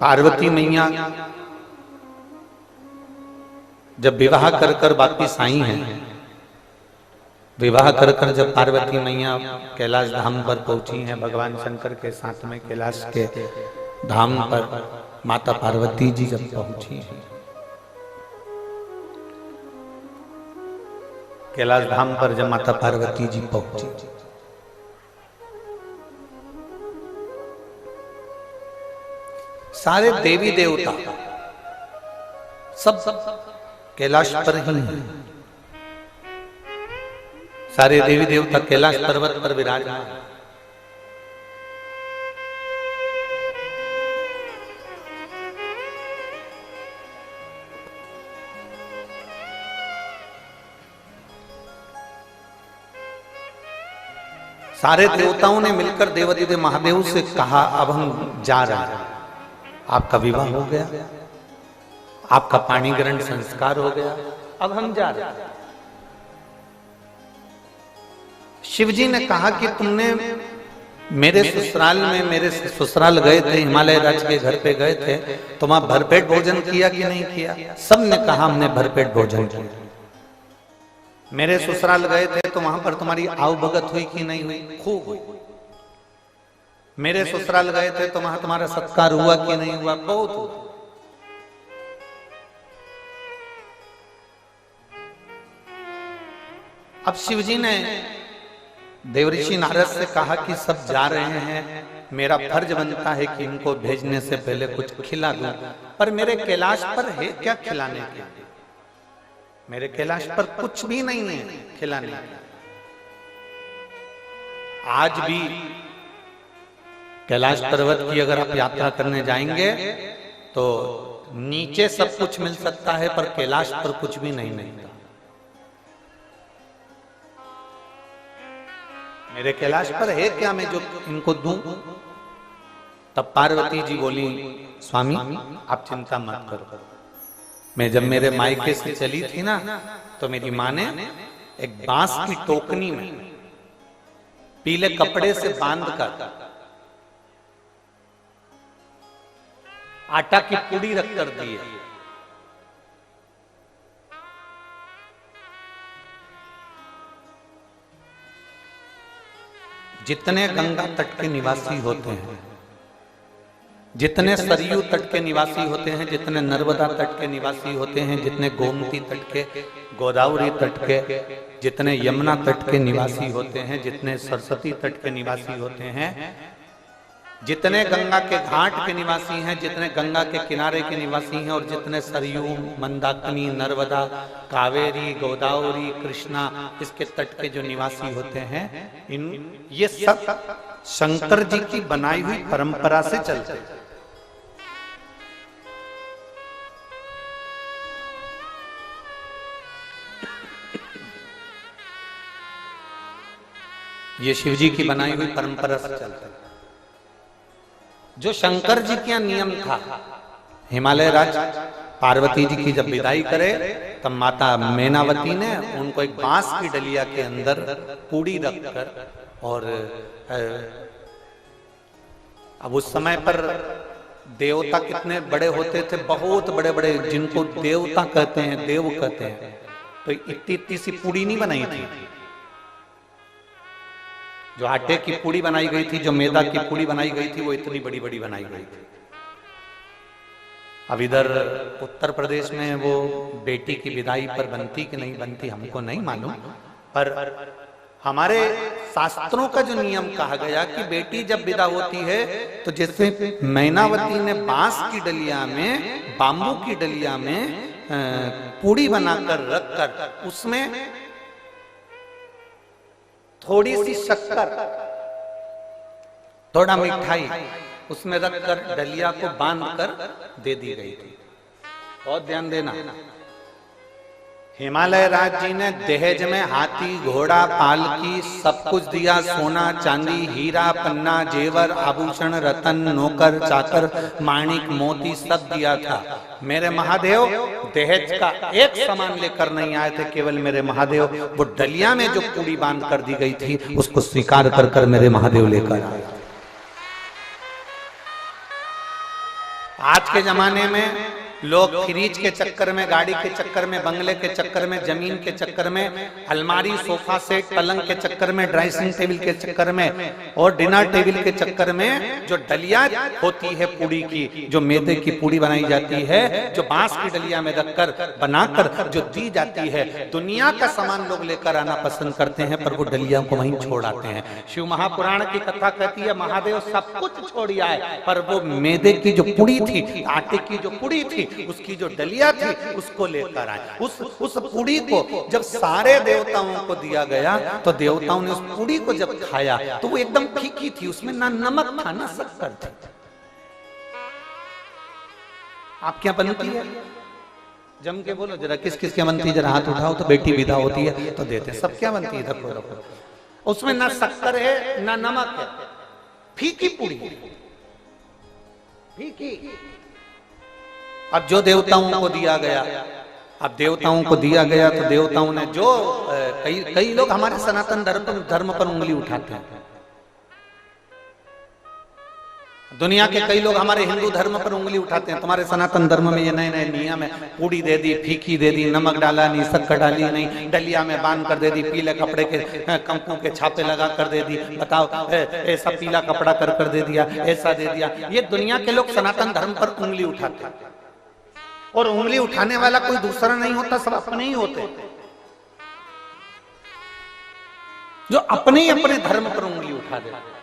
पार्वती मैया जब विवाह कर कर वापिस आई हैं, विवाह कर कर जब पार्वती मैया कैलाश धाम पर पहुंची हैं, भगवान शंकर के साथ में कैलाश के धाम पर माता पार्वती जी जब पहुंची हैं, कैलाश धाम पर जब माता पार्वती जी पहुंची, सारे देवी देवता सब कैलाश पर ही हैं। सारे देवी देवता कैलाश पर्वत पर विराजमान हैं। सारे देवताओं ने मिलकर देवाधिदेव महादेव से कहा, अब हम जा रहे हैं, आपका विवाह हो गया, आपका पाणी ग्रहण संस्कार हो गया, अब हम जा रहे हैं। शिव जी ने कहा कि तुमने मेरे ससुराल गए थे, हिमालय राज के घर पे गए थे, तुम वहां भरपेट भोजन किया कि नहीं किया? सब ने कहा हमने भरपेट भोजन किया। मेरे ससुराल गए थे तो वहां पर तुम्हारी आव भगत हुई कि नहीं हुई? खूब हुई। मेरे ससुराल गए थे तो वहां तुम्हारा सत्कार हुआ कि नहीं हुआ? बहुत हुआ। अब शिव जी ने देवऋषि नारद से कहा कि सब जा रहे हैं, मेरा फर्ज बनता है कि इनको भेजने से पहले कुछ खिला दूं, पर मेरे कैलाश पर है क्या खिलाने के? मेरे कैलाश पर कुछ भी नहीं है खिलाने के। आज भी कैलाश पर्वत की अगर आप यात्रा करने जाएंगे तो नीचे सब कुछ मिल सकता है, पर कैलाश पर कुछ भी नहीं मिलता। मेरे कैलाश पर है क्या मैं जो इनको दूं? तब पार्वती जी बोली, स्वामी आप चिंता मत करो। मैं जब मेरे मायके से चली थी ना, तो मेरी माँ ने एक बांस की टोकनी में पीले कपड़े से बांधकर आटा की पूड़ी रख कर दी है। जितने गंगा तट के निवासी होते हैं, जितने सरयू तट के निवासी होते हैं, जितने नर्मदा तट के निवासी होते हैं, जितने गोमती तट के, गोदावरी तट के, जितने यमुना तट के निवासी होते हैं, जितने सरस्वती तट के निवासी होते हैं, जितने गंगा के घाट के निवासी हैं, जितने गंगा के किनारे के निवासी हैं, और जितने सरयू, मंदाकिनी, नर्मदा, कावेरी, गोदावरी, कृष्णा, इसके तट के जो निवासी होते हैं, ये सब शंकर जी की बनाई हुई परंपरा से चलते हैं। ये शिव जी की बनाई हुई परंपरा से चलते हैं। जो शंकर जी का नियम था, हिमालय राज पार्वती जी की जब विदाई करे तब माता मैनावती ने उनको एक बांस की डलिया के अंदर पूड़ी रखकर, और अब उस समय पर देवता कितने बड़े होते थे, बहुत बड़े बड़े, जिनको देवता कहते हैं, देव कहते हैं, तो इतनी इतनी सी पूड़ी नहीं बनाई थी। जो आटे की पूड़ी बनाई गई थी, जो मैदा की पूड़ी बनाई गई थी, वो इतनी बड़ी बड़ी बनाई गई थी। अब इधर उत्तर प्रदेश में वो बेटी की विदाई पर बनती कि नहीं बनती हमको नहीं मालूम, पर हमारे शास्त्रों का जो नियम कहा गया कि बेटी जब विदा होती है तो जैसे मैनावती ने बांस की डलिया में, बाम्बू की डलिया में पूड़ी बनाकर रखकर उसमें थोड़ी सी शक्कर, थोड़ा मिठाई उसमें रखकर डलिया को बांधकर दे दी गई थी। बहुत ध्यान देना, हिमालय राज जी ने दहेज में हाथी, घोड़ा, पालकी सब कुछ दिया, सोना, चांदी, हीरा, पन्ना, जेवर, आभूषण, रतन, नौकर, चाकर, माणिक, मोती सब दिया था। मेरे महादेव दहेज का एक सामान लेकर नहीं आए थे, केवल मेरे महादेव वो डलिया में जो पूड़ी बांध कर दी गई थी उसको स्वीकार कर कर मेरे महादेव लेकर आए। आज के जमाने में लोग फ्रिज के चक्कर में, गाड़ी के चक्कर में, बंगले के चक्कर में, जमीन के चक्कर में, अलमारी, सोफा सेट, पलंग के चक्कर में, ड्रेसिंग टेबल के चक्कर में और डिनर टेबल के चक्कर में जो डलिया होती है पूड़ी की, जो मैदे की पूड़ी बनाई जाती है, जो बांस की डलिया में रखकर बनाकर जो दी जाती है, दुनिया का सामान लोग लेकर आना पसंद करते हैं, पर वो डलिया को वहीं छोड़ आते हैं। शिव महापुराण की कथा कहती है महादेव सब कुछ छोड़ आए, पर वो मैदे की जो पूड़ी थी, आटे की जो पूड़ी थी, उसकी जो डलिया थी उसको लेकर आए। उस पूड़ी को जब सारे देवताओं को दिया गया तो देवताओं ने उस पूड़ी को जब खाया तो वो एकदम फीकी थी, उसमें ना नमक था ना शक्कर थी। आप क्या बनती है? जम के बोलो जरा, किस किस क्या बनती है? जरा हाथ उठाओ तो बेटी विदा होती है तो देते हैं। सब क्या बनती है? इधर उसमें ना शक्कर है ना नमक है, फीकी पूड़ी, फीकी। अब जो देवताओं को दिया गया, अब देवताओं को दिया गया तो देवताओं ने जो कई लोग हमारे सनातन धर्म पर उंगली उठाते हैं। दुनिया के कई लोग हमारे हिंदू धर्म पर उंगली उठाते हैं। तुम्हारे सनातन धर्म में ये नए नए नियम है, पूड़ी दे दी, फीकी दे दी, नमक डाला नहीं, शक्कर डाली नहीं, डलिया में बांध कर दे दी, पीले कपड़े के कंकु के छापे लगा कर दे दी। बताओ, ऐसा पीला कपड़ा कर दे दिया, ऐसा दे दिया। ये दुनिया के लोग सनातन धर्म पर उंगली उठाते हैं, और उंगली उठाने वाला कोई दूसरा नहीं होता, सब अपने ही होते, जो अपने ही अपने धर्म पर उंगली उठा देते।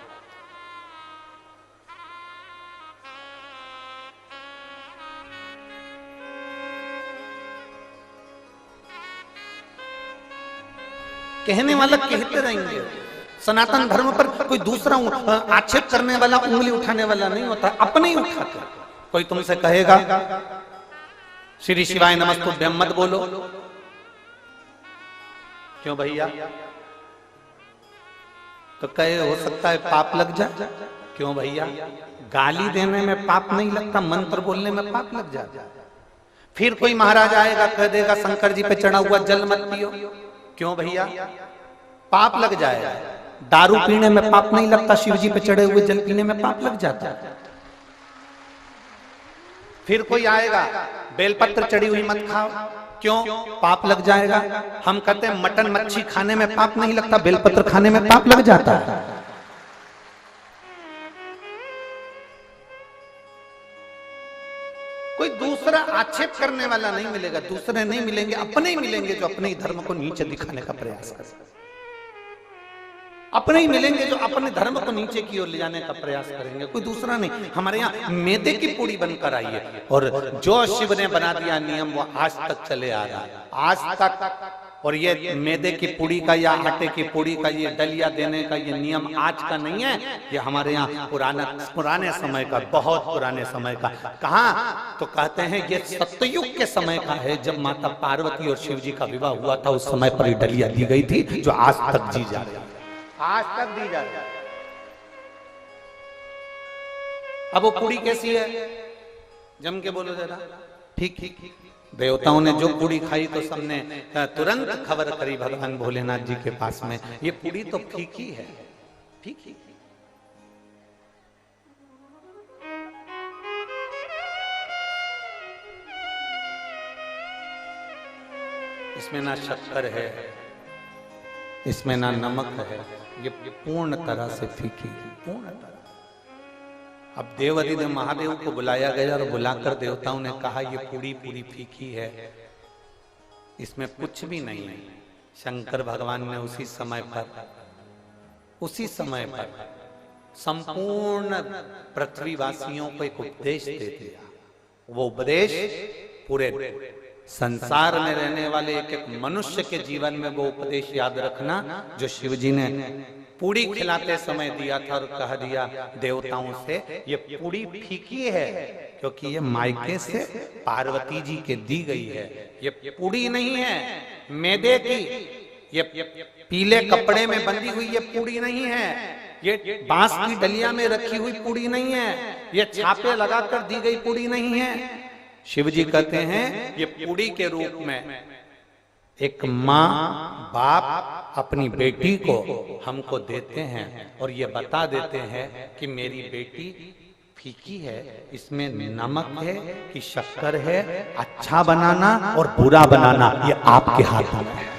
कहने वाला कहते रहेंगे, सनातन धर्म पर कोई दूसरा आक्षेप करने वाला, उंगली उठाने वाला नहीं होता, अपने ही उठाते। कोई तुमसे कहेगा श्री शिवाय नमस्तुभ्यम मत बोलो, क्यों भैया? तो कहे हो सकता है पाप लग जाए, क्यों भैया? गाली देने में पाप नहीं लगता, मंत्र बोलने में पाप लग जाए। फिर कोई महाराज आएगा कह देगा शंकर जी पे चढ़ा हुआ जल मत पियो, क्यों भैया? पाप लग जाएगा। दारू पीने में पाप नहीं लगता, शिव जी पे चढ़े हुए जल पीने में पाप लग जाता है। फिर कोई आएगा बेलपत्र चढ़ी हुई मत खाओ, क्यों? पाप लग जाएगा। हम कहते हैं मटन मच्छी खाने में पाप नहीं लगता, बेलपत्र खाने में पाप लग जाता है। कोई दूसरा आक्षेप करने वाला नहीं मिलेगा, दूसरे नहीं मिलेंगे, अपने ही मिलेंगे जो अपने ही धर्म को नीचे दिखाने का प्रयास करेंगे। अपने ही मिलेंगे जो अपने धर्म को नीचे की ओर ले जाने का प्रयास करेंगे, कोई दूसरा नहीं। हमारे यहाँ मैदे की पूड़ी बनकर आई है, और जो शिव ने बना दिया नियम वो आज तक चले आ रहा है, आज तक। और ये मैदे की पूड़ी का या आटे की पूड़ी का ये डलिया देने का ये नियम आज का नहीं है, ये हमारे यहाँ पुराने समय का, बहुत पुराने समय का। कहाँ? तो कहते हैं ये सतयुग के समय का है, जब माता पार्वती और शिव जी का विवाह हुआ था, उस समय पर ये डलिया दी गई थी, जो आज तक जी जा रही है, आज तक दी जा रही है। अब वो पूड़ी कैसी है? जम के बोलो जरा। ठीक ठीक, देवताओं ने जो पूड़ी खाई तो सबने तुरंत खबर करी भगवान भोलेनाथ जी के पास में, ये पूड़ी तो फीकी है, फीकी। इसमें ना शक्कर है, इसमें ना नमक है, ये पूर्ण तरह से फीकी, पूर्ण तरह। अब देवाधिदेव महादेव को बुलाया गया और बुलाकर देवताओं ने कहा ये पूरी पूरी फीकी है, इसमें कुछ भी नहीं है। शंकर भगवान ने उसी समय पर संपूर्ण पृथ्वीवासियों को एक उपदेश दे दिया। वो उपदेश पूरे संसार में रहने वाले एक एक मनुष्य के जीवन में वो उपदेश याद रखना, जो शिव जी ने पूड़ी खिलाते समय दिया था और कह दिया देवताओं से, ये पूड़ी फीकी है क्योंकि ये मायके से पार्वती जी के दी गई है, ये पूड़ी नहीं है मैदे की, ये पीले कपड़े में बंधी हुई ये पूड़ी नहीं है, ये बांस की डलिया में रखी हुई पूड़ी नहीं है, ये छापे लगाकर दी गई पूड़ी नहीं है। शिव जी कहते हैं ये पूड़ी के रूप में एक माँ बाप अपनी बेटी को हमको देते हैं और ये बता देते हैं कि मेरी बेटी फीकी है, इसमें नमक है कि शक्कर है, अच्छा बनाना और बुरा बनाना ये आपके हाथ में है।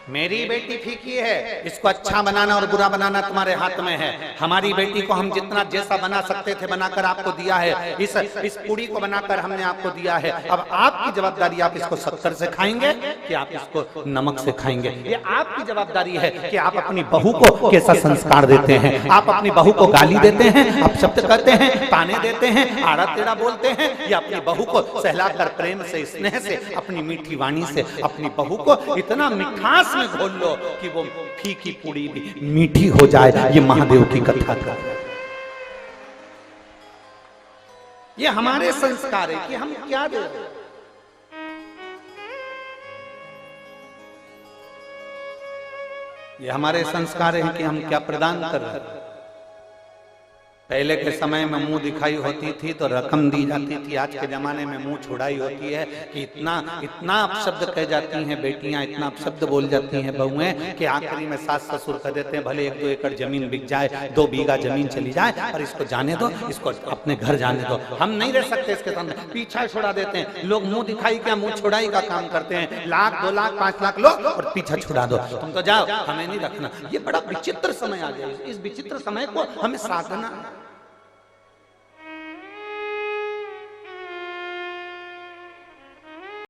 मेरी बेटी फीकी है, इसको अच्छा बनाना और बुरा बनाना तुम्हारे हाथ में है। हमारी बेटी को हम जितना जैसा बना सकते थे बनाकर आपको दिया है। इस पूड़ी को बनाकर हमने आपको दिया है। अब आपकी जवाबदारी, आप इसको शक्कर से खाएंगे कि आप इसको नमक से खाएंगे, ये आपकी जवाबदारी है कि आप अपनी बहू को कैसा संस्कार देते हैं। आप अपनी बहू को गाली देते हैं, आप शब्द कहते हैं, ताने देते हैं, आड़ा टेढ़ा बोलते हैं, या अपनी बहू को सहलाकर प्रेम से, स्नेह से, अपनी मीठी वाणी से अपनी बहू को इतना मिठास में घोल लो कि वो फीकी पूड़ी भी मीठी हो जाए। ये महादेव की कथा का, ये हमारे संस्कार है कि हम क्या दे रहे हैं। ये हमारे संस्कार है कि हम क्या प्रदान कर रहे हैं। पहले के समय में मुंह दिखाई होती थी तो रकम दी जाती थी। आज के जमाने में मुंह छुड़ाई होती है कि इतना अपशब्द कह जाती हैं बेटियां, इतना अपशब्द बोल जाती हैं बहुएं कि आखिरी में सास ससुर कह देते हैं भले 1-2 एकड़ जमीन बिक जाए, 2 बीघा जमीन चली जाए, पर इसको जाने दो, इसको अपने घर जाने दो, हम नहीं रह सकते इसके सामने। पीछा छुड़ा देते हैं लोग। मुंह दिखाई क्या, मुंह छुड़ाई का काम करते हैं। 1 लाख 2 लाख 5 लाख लो और पीछा छुड़ा दो, तुम तो जाओ, हमें नहीं रखना। ये बड़ा विचित्र समय आ गया। इस विचित्र समय को हमें साधना